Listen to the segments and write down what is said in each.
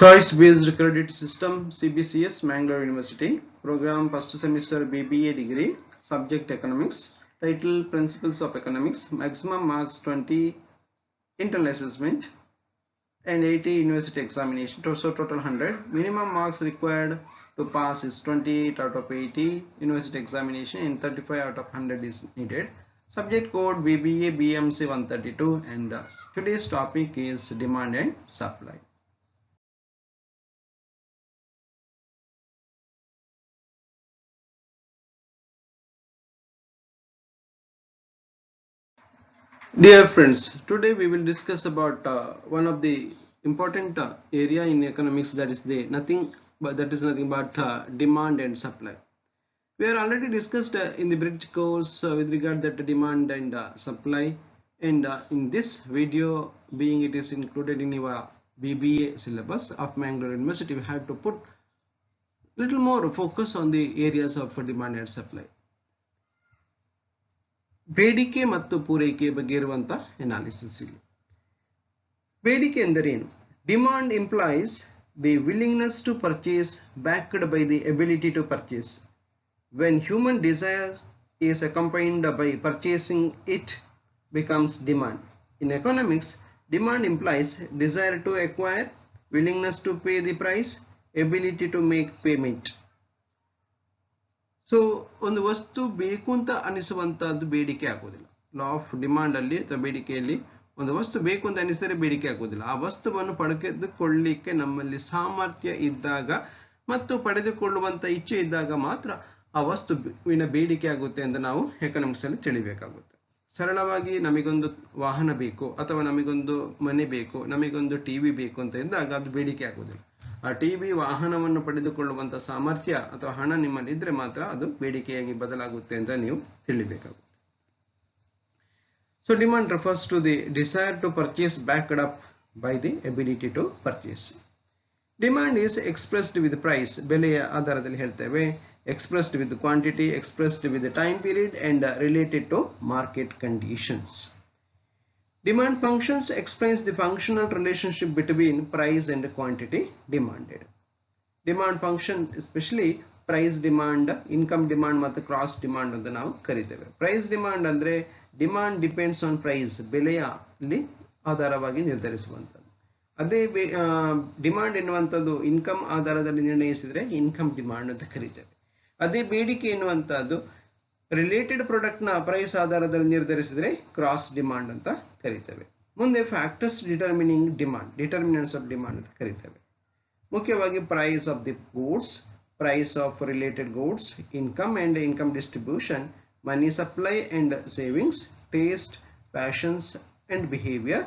Choice Based Credit System CBCS Mangalore University Program First Semester BBA Degree Subject Economics Title Principles of Economics Maximum Marks 20 Internal Assessment and 80 University Examination, so total 100. Minimum marks required to pass is 28 out of 80 University Examination and 35 out of 100 is needed. Subject code BBA BMC 132 and today's topic is demand and supply. Dear friends, today we will discuss about one of the important area in economics, that is nothing but demand and supply. We are already discussed in the bridge course with regard that demand and supply, and in this video, being it is included in your BBA syllabus of Mangalore University, we have to put little more focus on the areas of demand and supply. ಬೇಡಿಕೆ ಮತ್ತು ಪೂರೈಕೆ ಬಗ್ಗೆ ಇರುವಂತ analysis. ಇಲ್ಲಿ ಬೇಡಿಕೆ ಎಂದರೇನು? Demand implies the willingness to purchase backed by the ability to purchase. When human desire is accompanied by purchasing it becomes demand. In economics, demand implies desire to acquire, willingness to pay the price, ability to make payment. So ಒಂದು ವಸ್ತು ಬೇಕು ಅಂತ ಅನಿಸುವಂತಹದ್ದು ಬೇಡಿಕೆ ಆಗೋದಿಲ್ಲ. ಲಾ of demand ಅಲ್ಲಿ ಅಥವಾ ಬೇಡಿಕೆಯಲ್ಲಿ ಒಂದು ವಸ್ತು ಬೇಕು ಅಂತ ಅನಿಸಿದರೆ ಬೇಡಿಕೆ ಆಗೋದಿಲ್ಲ. ಆ ವಸ್ತುವನ್ನು ಪಡೆದುಕೊಳ್ಳಲಿಕ್ಕೆ ನಮ್ಮಲ್ಲಿ ಸಾಮರ್ಥ್ಯ ಇದ್ದಾಗ ಮತ್ತು ಪಡೆದುಕೊಳ್ಳುವಂತ ಇಚ್ಛೆ ಇದ್ದಾಗ ಮಾತ್ರ ಆ ವಸ್ತುವಿನ ಬೇಡಿಕೆ ಆಗುತ್ತೆ ಅಂತ ನಾವು ಎಕನಾಮಿಕ್ಸ್ ಅಲ್ಲಿ ತಿಳಿಬೇಕಾಗುತ್ತೆ. ಸರಳವಾಗಿ ನಮಗೊಂದು ವಾಹನ ಬೇಕು ಅಥವಾ ನಮಗೊಂದು ಮನೆ ಬೇಕು, ನಮಗೊಂದು ಟಿವಿ ಬೇಕು ಅಂತ ಇದ್ದಾಗ ಅದು ಬೇಡಿಕೆ ಆಗೋದಿಲ್ಲ. ಆ ಟಿವಿ ವಾಹನವನ್ನು ಪಡೆದುಕೊಳ್ಳುವಂತ ಸಾಮರ್ಥ್ಯ ಅಥವಾ ಹಣ ನಿಮ್ಮಲ್ಲಿ ಇದ್ರೆ ಮಾತ್ರ ಅದು ಬೇಡಿಕೆಯಾಗಿ ಬದಲಾಗುತ್ತೆ ಅಂತ ನೀವು ತಿಳಿಬೇಕಾಗುತ್ತೆ. So demand refers to the desire to purchase backed up by the ability to purchase. Demand is expressed with price, ಬೆಲೆಯ ಆಧಾರದಲ್ಲಿ ಹೇಳ್ತೇವೆ. expressed with quantity, expressed with the time period and related to market conditions. Demand functions explains the functional relationship between price and quantity demanded. Demand function especially price demand, income demand ಮತ್ತು cross demand ಅಂತ ನಾವು ಕರೀತೇವೆ. Price demand ಅಂದ್ರೆ demand depends on price, ಬೆಲೆಯಲ್ಲಿ ಆಧಾರವಾಗಿ ನಿರ್ಧರಿಸುವಂಥದ್ದು. ಅದೇ demand ಎನ್ನುವಂಥದ್ದು income ಆಧಾರದಲ್ಲಿ ನಿರ್ಣಯಿಸಿದ್ರೆ income demand ಅಂತ ಕರೀತೇವೆ. ಅದೇ ಬೇಡಿಕೆ ಎನ್ನುವಂಥದ್ದು ರಿಲೇಟೆಡ್ ಪ್ರಾಡಕ್ಟ್ ನ ಪ್ರೈಸ್ ಆಧಾರದಲ್ಲಿ ನಿರ್ಧರಿಸಿದ್ರೆ ಕ್ರಾಸ್ ಡಿಮಾಂಡ್ ಅಂತ ಕರೀತೇವೆ. ಮುಂದೆ factors determining demand, determinants of demand ಅಂತ ಕರೀತೇವೆ. ಮುಖ್ಯವಾಗಿ price of the goods, price of related goods, income and income distribution, money supply and savings, taste, fashions and behaviour,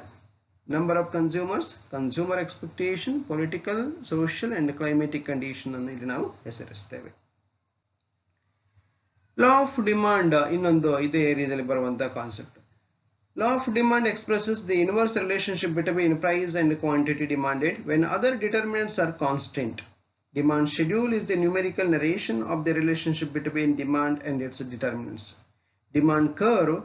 number of consumers, consumer expectation, political, social and climatic condition ಅನ್ನು ಇಲ್ಲಿ ನಾವು ಹೆಸರಿಸ್ತೇವೆ. ಲಾ of demand ಇನ್ನೊಂದು ಇದೇ ಏರಿಯಾದಲ್ಲಿ ಬರುವಂತಹ concept. Law of demand expresses the inverse relationship between price and quantity demanded when other determinants are constant. Demand schedule is the numerical narration of the relationship between demand and its determinants. Demand curve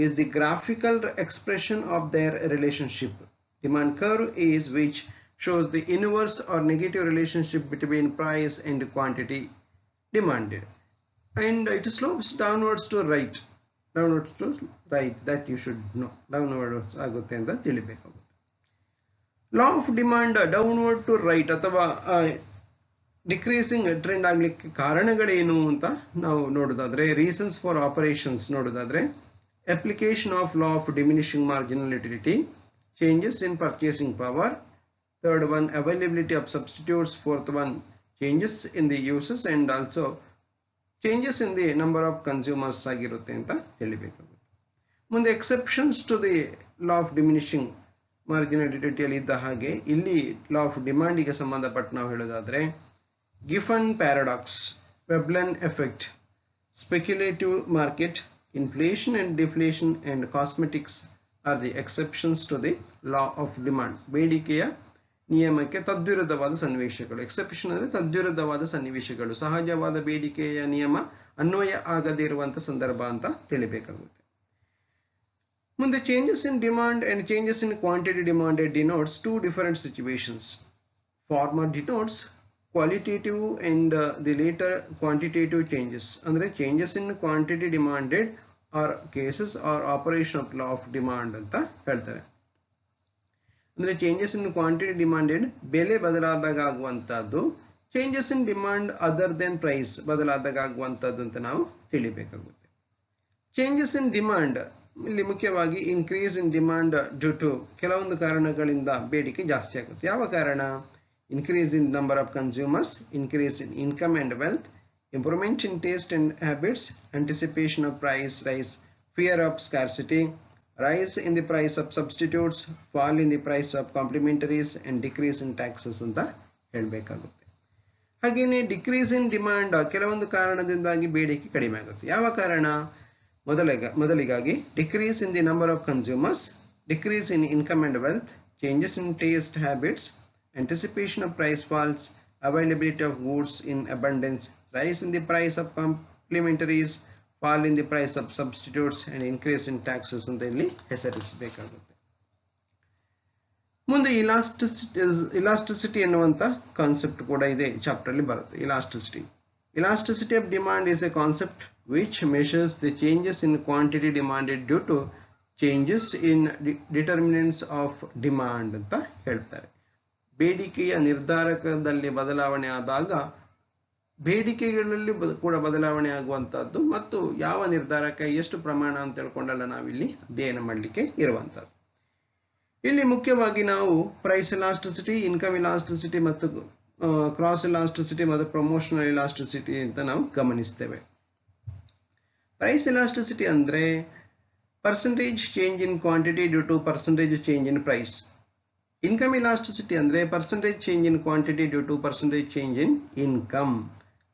is the graphical expression of their relationship. Demand curve is which shows the inverse or negative relationship between price and quantity demanded. And it slopes downwards to right, that you should know. Downwards ಆಗುತ್ತೆ ಅಂತ ತಿಳಿಬೇಕಾಗುತ್ತೆ. Law of demand downward to right ಅಥವಾ decreasing trend ಆಗ್ಲಿಕ್ಕೆ ಕಾರಣಗಳೇನು ಅಂತ ನಾವು ನೋಡೋದಾದ್ರೆ, reasons for operations ನೋಡೋದಾದ್ರೆ, application of law of diminishing marginal utility, changes in purchasing power, third one availability of substitutes, fourth one changes in the uses and also changes in the number of consumers ಆಗಿರುತ್ತೆ ಅಂತ ತಿಳಿಬೇಕಾಗುತ್ತೆ. ಮುಂದೆ exceptions to the law of diminishing marginal ಯುಟಿಲಿಟಿಯಲ್ಲಿ ಇದ್ದ ಹಾಗೆ ಇಲ್ಲಿ law of ಡಿಮಾಂಡಿಗೆ ಸಂಬಂಧಪಟ್ಟ ನಾವು ಹೇಳೋದಾದ್ರೆ, Giffen paradox, Veblen effect, speculative market, inflation and deflation and cosmetics are the exceptions to the law of demand. ಬೇಡಿಕೆಯ ನಿಯಮಕ್ಕೆ ತದ್ವಿರುದ್ಧವಾದ ಸನ್ನಿವೇಶಗಳು. ಎಕ್ಸೆಪ್ಷನ್ ಅಂದ್ರೆ ತದ್ವಿರುದ್ಧವಾದ ಸನ್ನಿವೇಶಗಳು, ಸಹಜವಾದ ಬೇಡಿಕೆಯ ನಿಯಮ ಅನ್ವಯ ಆಗದೇ ಇರುವಂತಹ ಸಂದರ್ಭ ಅಂತ ತಿಳಿಬೇಕಾಗುತ್ತೆ. ಮುಂದೆ changes in demand and changes in quantity demanded denotes two different situations. Former denotes qualitative and the later quantitative changes. Andre changes in quantity demanded or cases or operation of law of demand anta ಹೇಳ್ತಾರೆ. ಅಂದ್ರೆ changes in quantity demanded ಬೆಲೆ ಬದಲಾದಾಗ ಆಗುವಂತದ್ದು, changes in demand other than price ಬದಲಾದಾಗ ಆಗುವಂತದ್ದು ಅಂತ ನಾವು ತಿಳಿಬೇಕಾಗುತ್ತೆ. ಚೇಂಜಸ್ ಇನ್ ಡಿಮಾಂಡ್ ಇಲ್ಲಿ ಮುಖ್ಯವಾಗಿ increase in demand due to ಕೆಲವೊಂದು ಕಾರಣಗಳಿಂದ ಬೇಡಿಕೆ ಜಾಸ್ತಿ ಆಗುತ್ತೆ. ಯಾವ ಕಾರಣ? Increase in number of consumers, increase in income and wealth, improvement in taste and habits, anticipation of price rise, fear of scarcity, rise in the price of substitutes, fall in the price of complementaries and decrease in taxes ಅಂತ ಹೇಳಬೇಕಾಗುತ್ತೆ. ಹಾಗೇನೆ decrease in demand ಕೆಲವೊಂದು ಕಾರಣದಿಂದಾಗಿ ಬೇಡಿಕೆ ಕಡಿಮೆ ಆಗುತ್ತೆ. ಯಾವ ಕಾರಣ? ಮೊದಲಿಗಾಗಿ decrease in the number of consumers, decrease in income and wealth, changes in taste habits, anticipation of price falls, availability of goods in abundance, rise in the price of complementaries, fall in the price of substitutes and increase in taxes ಅಂತ ಇಲ್ಲಿ ಹೆಸರಿಸಬೇಕಾಗುತ್ತೆ. ಮುಂದೆ elasticity ಎನ್ನುವಂತ concept ಕೂಡ ಇದೆ chapter ಅಲ್ಲಿ ಬರುತ್ತೆ. Elasticity of demand is a concept which measures the changes in quantity demanded due to changes in determinants of demand ಅಂತ ಹೇಳ್ತಾರೆ. ಬೇಡಿಕೆಯ ನಿರ್ಧಾರಕದಲ್ಲಿ ಬದಲಾವಣೆ ಆದಾಗ ಬೇಡಿಕೆಗಳಲ್ಲಿ ಕೂಡ ಬದಲಾವಣೆ ಆಗುವಂತಹದ್ದು ಮತ್ತು ಯಾವ ನಿರ್ಧಾರಕ ಎಷ್ಟು ಪ್ರಮಾಣ ಅಂತ ತಿಳ್ಕೊಂಡಲ್ಲ ನಾವಿಲ್ಲಿ ಅಧ್ಯಯನ ಮಾಡಲಿಕ್ಕೆ ಇರುವಂತದ್ದು. ಇಲ್ಲಿ ಮುಖ್ಯವಾಗಿ ನಾವು ಪ್ರೈಸ್ ಇಲಾಸ್ಟಿಸಿಟಿ, ಇನ್ಕಮ್ ಇಲಾಸ್ಟಿಸಿಟಿ ಮತ್ತು ಕ್ರಾಸ್ ಇಲಾಸ್ಟಿಸಿಟಿ ಮತ್ತು ಪ್ರಮೋಷನಲ್ ಇಲಾಸ್ಟಿಸಿಟಿ ಅಂತ ನಾವು ಗಮನಿಸ್ತೇವೆ. ಪ್ರೈಸ್ ಇಲಾಸ್ಟಿಸಿಟಿ ಅಂದ್ರೆ percentage change in quantity due to percentage change in price. Income elasticity ಅಂದ್ರೆ percentage change in quantity due to percentage change in income.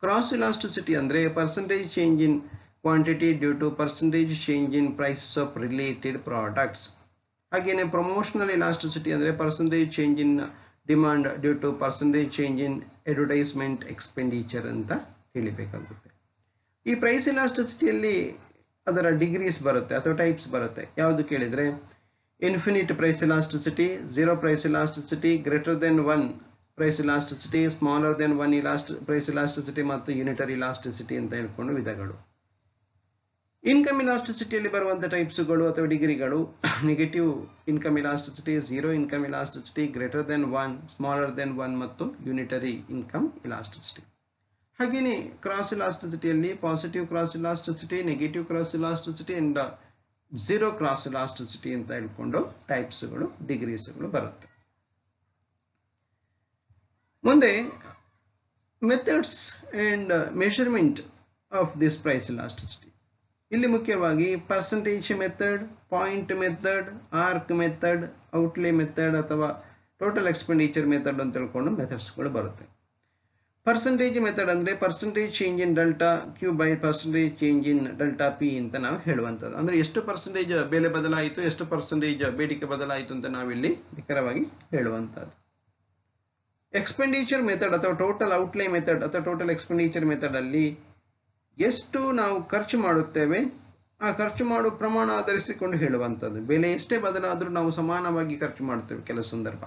Cross elasticity ಅಂದ್ರೆ percentage change in quantity due to percentage change in price of related products. ಹಾಗೇನೆ promotional elasticity ಅಂದ್ರೆ percentage change in demand due to percentage change in advertisement expenditure ಅಂತ ತಿಳಿಬೇಕಾಗುತ್ತೆ. ಈ price ಇಲಾಸ್ಟಿಸಿಟಿಯಲ್ಲಿ ಅದರ degrees ಬರುತ್ತೆ ಅಥವಾ types ಬರುತ್ತೆ. ಯಾವುದು ಕೇಳಿದ್ರೆ infinite price elasticity, zero price elasticity, greater than 1 price elasticity, smaller than 1 price elasticity ಮತ್ತು unitary elasticity ಅಂತ ಹೇಳ್ಕೊಂಡು ವಿಧಗಳು. ಇನ್ಕಮ್ ಇಲಾಸ್ಟಿಸಿಟಿಯಲ್ಲಿ ಬರುವಂತ ಟೈಪ್ಸ್ಗಳು ಅಥವಾ ಡಿಗ್ರಿಗಳು negative income elasticity, zero income elasticity, greater than 1, smaller than 1 ಮತ್ತು ಯೂನಿಟರಿ ಇನ್ಕಮ್ ಇಲಾಸ್ಟಿಸಿಟಿ. ಹಾಗೇನೆ ಕ್ರಾಸ್ ಇಲಾಸ್ಟಿಸಿಟಿಯಲ್ಲಿ positive cross elasticity, negative cross elasticity and zero cross elasticity ಅಂತ ಹೇಳ್ಕೊಂಡು ಟೈಪ್ಸ್ಗಳು ಡಿಗ್ರೀಸ್ಗಳು ಬರುತ್ತೆ. ಮುಂದೆ methods and measurement of this price elasticity. ಇಲ್ಲಿ ಮುಖ್ಯವಾಗಿ percentage method, point method, arc method, outlay method ಅಥವಾ ಟೋಟಲ್ ಎಕ್ಸ್ಪೆಂಡಿಚರ್ ಮೆಥಡ್ ಅಂತ ಹೇಳ್ಕೊಂಡು ಮೆಥಡ್ಸ್ಗಳು ಬರುತ್ತೆ. ಪರ್ಸೆಂಟೇಜ್ ಮೆಥಡ್ ಅಂದ್ರೆ percentage change in delta Q by percentage change in delta P ಅಂತ ನಾವು ಹೇಳುವಂಥದ್ದು. ಅಂದ್ರೆ ಎಷ್ಟು ಪರ್ಸೆಂಟೇಜ್ ಬೆಲೆ ಬದಲಾಯಿತು, ಎಷ್ಟು ಪರ್ಸೆಂಟೇಜ್ ಬೇಡಿಕೆ ಬದಲಾಯಿತು ಅಂತ ನಾವಿಲ್ಲಿ ನಿಖರವಾಗಿ ಹೇಳುವಂಥದ್ದು. ಎಕ್ಸ್ಪೆಂಡಿಚರ್ ಮೆಥಡ್ ಅಥವಾ ಟೋಟಲ್ ಔಟ್ಲೇ ಮೆಥಡ್ ಅಥವಾ ಟೋಟಲ್ ಎಕ್ಸ್ಪೆಂಡಿಚರ್ ಮೆಥಡ್ ಅಲ್ಲಿ ಎಷ್ಟು ನಾವು ಖರ್ಚು ಮಾಡುತ್ತೇವೆ ಆ ಖರ್ಚು ಮಾಡುವ ಪ್ರಮಾಣ ಆಧರಿಸಿಕೊಂಡು ಹೇಳುವಂಥದ್ದು. ಬೆಲೆ ಎಷ್ಟೇ ಬದಲಾದರೂ ನಾವು ಸಮಾನವಾಗಿ ಖರ್ಚು ಮಾಡುತ್ತೇವೆ. ಕೆಲವು ಸಂದರ್ಭ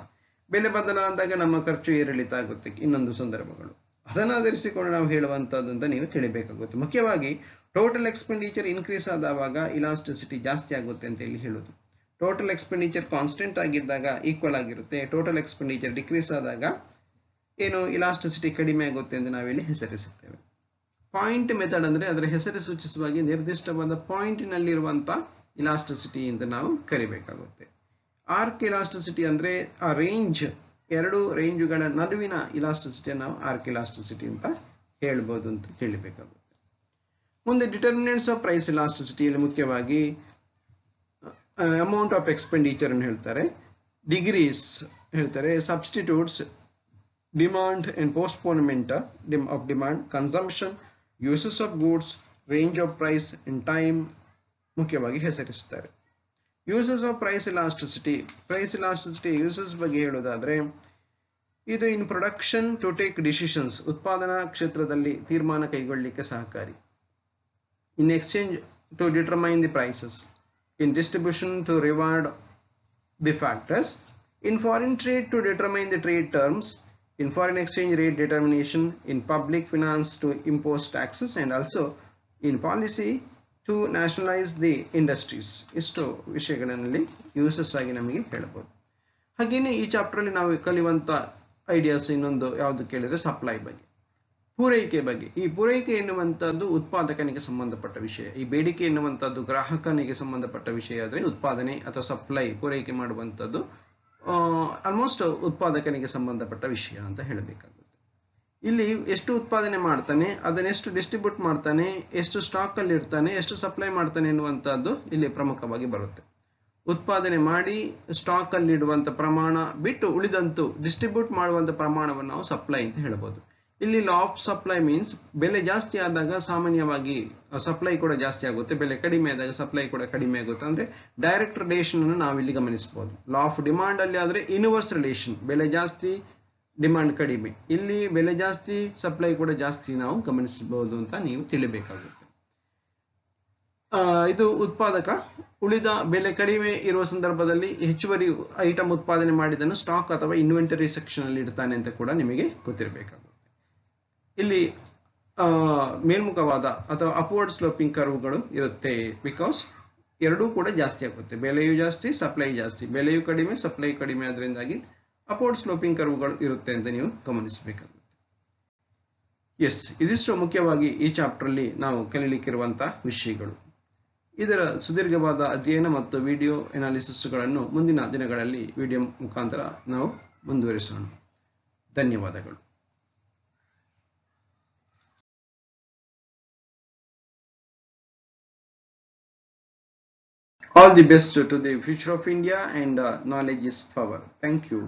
ಬೆಲೆ ಬದಲಾದಾಗ ನಮ್ಮ ಖರ್ಚು ಏರಿಳಿತ ಆಗುತ್ತೆ, ಇನ್ನೊಂದು ಸಂದರ್ಭಗಳು ಅದನ್ನಾಧರಿಸಿಕೊಂಡು ನಾವು ಹೇಳುವಂಥದ್ದು ಅಂತ ನೀವು ತಿಳಿಬೇಕಾಗುತ್ತೆ. ಮುಖ್ಯವಾಗಿ ಟೋಟಲ್ ಎಕ್ಸ್ಪೆಂಡಿಚರ್ ಇನ್ಕ್ರೀಸ್ ಆದಾಗ ಇಲಾಸ್ಟಿಸಿಟಿ ಜಾಸ್ತಿ ಆಗುತ್ತೆ ಅಂತ ಇಲ್ಲಿ ಹೇಳುದು. ಟೋಟಲ್ ಎಕ್ಸ್ಪೆಂಡಿಚರ್ ಕಾನ್ಸ್ಟೆಂಟ್ ಆಗಿದ್ದಾಗ ಈಕ್ವಲ್ ಆಗಿರುತ್ತೆ. ಟೋಟಲ್ ಎಕ್ಸ್ಪೆಂಡಿಚರ್ ಡಿಕ್ರೀಸ್ ಆದಾಗ ಏನು ಇಲಾಸ್ಟಿಸಿಟಿ ಕಡಿಮೆ ಆಗುತ್ತೆ ಎಂದು ನಾವಿಲ್ಲಿ ಹೆಸರಿಸುತ್ತೇವೆ. ಪಾಯಿಂಟ್ ಮೆಥಡ್ ಅಂದ್ರೆ ಅದರ ಹೆಸರು ಸೂಚಿಸುವಾಗಿ ನಿರ್ದಿಷ್ಟವಾದ ಪಾಯಿಂಟ್ನಲ್ಲಿರುವಂತ ಇಲಾಸ್ಟಿಸಿಟಿ ಅಂತ ನಾವು ಕರಿಬೇಕಾಗುತ್ತೆ. ಆರ್ಕ್ ಇಲಾಸ್ಟಿಸಿಟಿ ಅಂದ್ರೆ ಆ ರೇಂಜ್, ಎರಡು ರೇಂಜ್ಗಳ ನಡುವಿನ ಇಲಾಸ್ಟಿಸಿಟಿ ನಾವು ಆರ್ಕ್ ಇಲಾಸ್ಟಿಸಿಟಿ ಅಂತ ಹೇಳ್ಬೋದು ಅಂತ ತಿಳಿಬೇಕಾಗುತ್ತೆ. ಮುಂದೆ ಡಿಟರ್ಮಿನೆಂಟ್ಸ್ ಆಫ್ ಪ್ರೈಸ್ ಇಲಾಸ್ಟಿಸಿಟಿಯಲ್ಲಿ ಮುಖ್ಯವಾಗಿ ಅಮೌಂಟ್ ಆಫ್ ಎಕ್ಸ್ಪೆಂಡಿಚರ್ ಅನ್ನು ಹೇಳ್ತಾರೆ, ಡಿಗ್ರೀಸ್ ಹೇಳ್ತಾರೆ, substitutes, demand and postponement of demand, consumption, uses of goods, range of price and time ಮುಖ್ಯವಾಗಿ ಹೆಸರಿಸುತ್ತಾರೆ. Uses of price elasticity uses ಬಗ್ಗೆ ಹೇಳೋದಾದ್ರೆ ಇದು in production to take decisions, ಉತ್ಪಾದನಾ ಕ್ಷೇತ್ರದಲ್ಲಿ ತೀರ್ಮಾನ ಕೈಗೊಳ್ಳಲಿಕ್ಕೆ ಸಹಕಾರಿ. In exchange to determine the prices, in distribution to reward the factors, in foreign trade to determine the trade terms, in foreign exchange rate determination, in public finance to impose taxes, and also in policy to nationalize the industries. ಇಷ್ಟು ವಿಷಯಗಳಲ್ಲಿ uses ಆಗಿ ನಮಗೆ ಹೇಳಬಹುದು. ಹಾಗೇನೆ ಈ chapter ಅಲ್ಲಿ ನಾವು ಕಲಿಯುವಂತ ideas ಇನ್ನೊಂದು ಯಾವುದು ಕೇಳಿದ್ರೆ ಸಪ್ಲೈ ಬಗ್ಗೆ, ಪೂರೈಕೆ ಬಗ್ಗೆ. ಈ ಪೂರೈಕೆ ಎನ್ನುವಂತದ್ದು ಉತ್ಪಾದಕನಿಗೆ ಸಂಬಂಧಪಟ್ಟ ವಿಷಯ. ಈ ಬೇಡಿಕೆ ಎನ್ನುವಂತದ್ದು ಗ್ರಾಹಕನಿಗೆ ಸಂಬಂಧಪಟ್ಟ ವಿಷಯ ಆದ್ರೆ ಉತ್ಪಾದನೆ ಅಥವಾ ಸಪ್ಲೈ ಪೂರೈಕೆ ಮಾಡುವಂತದ್ದು ಆಲ್ಮೋಸ್ಟ್ ಉತ್ಪಾದಕನಿಗೆ ಸಂಬಂಧಪಟ್ಟ ವಿಷಯ ಅಂತ ಹೇಳಬೇಕಾಗುತ್ತೆ. ಇಲ್ಲಿ ಎಷ್ಟು ಉತ್ಪಾದನೆ ಮಾಡ್ತಾನೆ, ಅದನ್ನೆಷ್ಟು ಡಿಸ್ಟ್ರಿಬ್ಯೂಟ್ ಮಾಡ್ತಾನೆ, ಎಷ್ಟು ಸ್ಟಾಕ್ ಅಲ್ಲಿ ಇಡ್ತಾನೆ, ಎಷ್ಟು ಸಪ್ಲೈ ಮಾಡ್ತಾನೆ ಎನ್ನುವಂತದ್ದು ಇಲ್ಲಿ ಪ್ರಮುಖವಾಗಿ ಬರುತ್ತೆ. ಉತ್ಪಾದನೆ ಮಾಡಿ ಸ್ಟಾಕ್ ಅಲ್ಲಿ ಇಡುವಂತ ಪ್ರಮಾಣ ಬಿಟ್ಟು ಉಳಿದಂತೂ ಡಿಸ್ಟ್ರಿಬ್ಯೂಟ್ ಮಾಡುವಂತ ಪ್ರಮಾಣವನ್ನು ನಾವು ಸಪ್ಲೈ ಅಂತ ಹೇಳಬಹುದು. ಇಲ್ಲಿ ಲಾ ಆಫ್ ಸಪ್ಲೈ ಮೀನ್ಸ್ ಬೆಲೆ ಜಾಸ್ತಿ ಆದಾಗ ಸಾಮಾನ್ಯವಾಗಿ ಸಪ್ಲೈ ಕೂಡ ಜಾಸ್ತಿ ಆಗುತ್ತೆ, ಬೆಲೆ ಕಡಿಮೆ ಆದಾಗ ಸಪ್ಲೈ ಕೂಡ ಕಡಿಮೆ ಆಗುತ್ತೆ. ಅಂದ್ರೆ ಡೈರೆಕ್ಟ್ ರಿಲೇಷನ್ ಅನ್ನು ನಾವು ಇಲ್ಲಿ ಗಮನಿಸಬಹುದು. ಲಾ ಆಫ್ ಡಿಮಾಂಡ್ ಅಲ್ಲಿ ಆದ್ರೆ ಇನ್ವರ್ಸ್ ರಿಲೇಷನ್, ಬೆಲೆ ಜಾಸ್ತಿ ಡಿಮಾಂಡ್ ಕಡಿಮೆ. ಇಲ್ಲಿ ಬೆಲೆ ಜಾಸ್ತಿ ಸಪ್ಲೈ ಕೂಡ ಜಾಸ್ತಿ ನಾವು ಗಮನಿಸಬಹುದು ಅಂತ ನೀವು ತಿಳಿಬೇಕಾಗುತ್ತೆ. ಇದು ಉತ್ಪಾದಕ ಉಳಿದ ಬೆಲೆ ಕಡಿಮೆ ಇರುವ ಸಂದರ್ಭದಲ್ಲಿ ಹೆಚ್ಚುವರಿ ಐಟಮ್ ಉತ್ಪಾದನೆ ಮಾಡಿದನ್ನು ಸ್ಟಾಕ್ ಅಥವಾ ಇನ್ವೆಂಟರಿ ಸೆಕ್ಷನ್ ಅಲ್ಲಿ ಇಡ್ತಾನೆ ಅಂತ ಕೂಡ ನಿಮಗೆ ಗೊತ್ತಿರಬೇಕಾಗುತ್ತೆ. ಇಲ್ಲಿ ಮೇಲ್ಮುಖವಾದ ಅಥವಾ ಅಪ್ವರ್ಡ್ ಸ್ಲೋಪಿಂಗ್ ಕರ್ವ್ಗಳು ಇರುತ್ತೆ. ಬಿಕಾಸ್ ಎರಡೂ ಕೂಡ ಜಾಸ್ತಿ ಆಗುತ್ತೆ, ಬೆಲೆಯು ಜಾಸ್ತಿ ಸಪ್ಲೈ ಜಾಸ್ತಿ, ಬೆಲೆಯು ಕಡಿಮೆ ಸಪ್ಲೈ ಕಡಿಮೆ, ಅದರಿಂದಾಗಿ ಅಪ್ವರ್ಡ್ ಸ್ಲೋಪಿಂಗ್ ಕರ್ವ್ಗಳು ಇರುತ್ತೆ ಅಂತ ನೀವು ಗಮನಿಸಬೇಕಾಗುತ್ತೆ. ಎಸ್, ಇದಿಷ್ಟು ಮುಖ್ಯವಾಗಿ ಈ ಚಾಪ್ಟರ್ ಅಲ್ಲಿ ನಾವು ಕಲಿಯಲಿಕ್ಕಿರುವಂತಹ ವಿಷಯಗಳು. ಇದರ ಸುದೀರ್ಘವಾದ ಅಧ್ಯಯನ ಮತ್ತು ವಿಡಿಯೋ ಅನಾಲಿಸಿಸ್ಗಳನ್ನು ಮುಂದಿನ ದಿನಗಳಲ್ಲಿ ವಿಡಿಯೋ ಮುಖಾಂತರ ನಾವು ಮುಂದುವರಿಸೋಣ. ಧನ್ಯವಾದಗಳು. All the best to the future of India, and knowledge is power. Thank you.